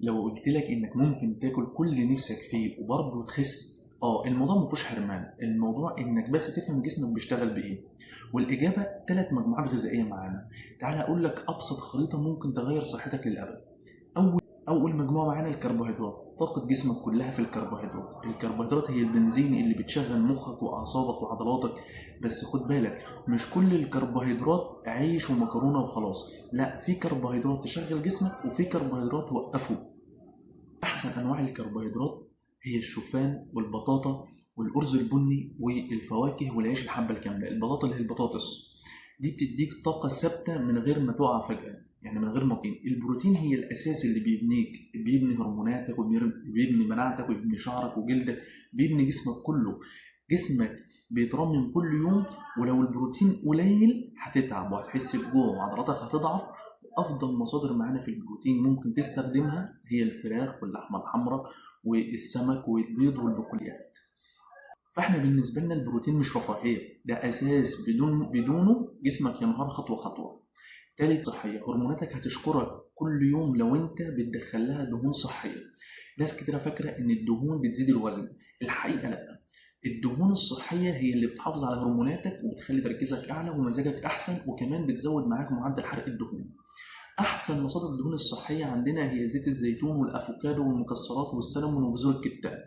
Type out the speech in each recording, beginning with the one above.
لو قلت لك انك ممكن تاكل كل اللي نفسك فيه وبرضه تخس، الموضوع ما فيهوش حرمان، الموضوع انك بس تفهم جسمك بيشتغل بايه. والاجابه 3 مجموعات غذائيه معانا. تعال اقول لك ابسط خريطه ممكن تغير صحتك للابد. اول اول مجموعه معانا الكربوهيدرات. طاقه جسمك كلها في الكربوهيدرات. الكربوهيدرات هي البنزين اللي بتشغل مخك واعصابك وعضلاتك. بس خد بالك، مش كل الكربوهيدرات عيش ومكرونه وخلاص، لا، في كربوهيدرات تشغل جسمك وفي كربوهيدرات توقفه. أحسن أنواع الكربوهيدرات هي الشوفان والبطاطا والأرز البني والفواكه والعيش الحبة الكاملة. البطاطا اللي هي البطاطس دي بتديك طاقة ثابتة من غير ما تقع فجأة، يعني من غير ما تطين. البروتين هي الأساس اللي بيبنيك، بيبني هرموناتك وبيبني مناعتك وبيبني شعرك وجلدك، بيبني جسمك كله. جسمك بيترمم كل يوم، ولو البروتين قليل هتتعب وهتحس بجوع وعضلاتك هتضعف. افضل مصادر معانا في البروتين ممكن تستخدمها هي الفراخ واللحمه الحمراء والسمك والبيض والبقوليات. فاحنا بالنسبه لنا البروتين مش رفاهيه، ده اساس بدونه جسمك ينهار خطوه خطوه. تالت صحيه، هرموناتك هتشكرك كل يوم لو انت بتدخل لها دهون صحيه. ناس كتيره فاكره ان الدهون بتزيد الوزن، الحقيقه لا. الدهون الصحيه هي اللي بتحافظ على هرموناتك وبتخلي تركيزك اعلى ومزاجك احسن، وكمان بتزود معاك معدل حرق الدهون. احسن مصادر الدهون الصحيه عندنا هي زيت الزيتون والافوكادو والمكسرات والسلمون وبذور الكتان.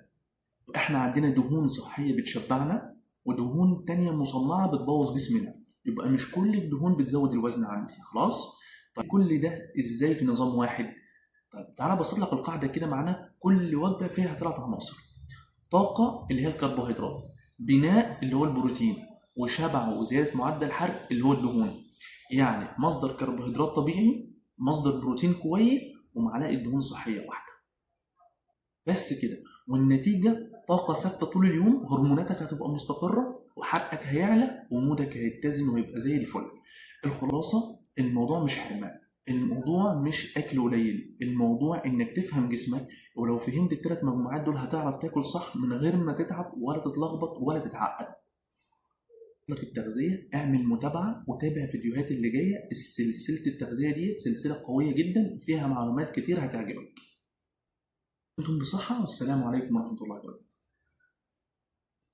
احنا عندنا دهون صحيه بتشبعنا ودهون تانية مصنعه بتبوظ جسمنا. يبقى مش كل الدهون بتزود الوزن عندي، خلاص. طيب كل ده ازاي في نظام واحد؟ طيب تعالى بسط لك القاعده كده. معانا كل وجبه فيها 3 عناصر: طاقه اللي هي الكربوهيدرات، بناء اللي هو البروتين، وشبع وزياده معدل حرق اللي هو الدهون. يعني مصدر كربوهيدرات طبيعي، مصدر بروتين كويس، ومعلقه دهون صحيه واحده، بس كده. والنتيجه طاقه ثابته طول اليوم، هرموناتك هتبقى مستقره وحرقك هيعلى ومودك هيتزن ويبقى زي الفل. الخلاصه، الموضوع مش حرمان، الموضوع مش اكل قليل، الموضوع انك تفهم جسمك. ولو فهمت ال3 مجموعات دول هتعرف تاكل صح من غير ما تتعب ولا تتلخبط ولا تتعقد. لك التغذية، اعمل متابعة وتابع فيديوهات اللي جاية. سلسلة التغذية دي سلسلة قوية جدا فيها معلومات كتير هتعجبك. انتم بصحة، والسلام عليكم ورحمة الله وبركاته.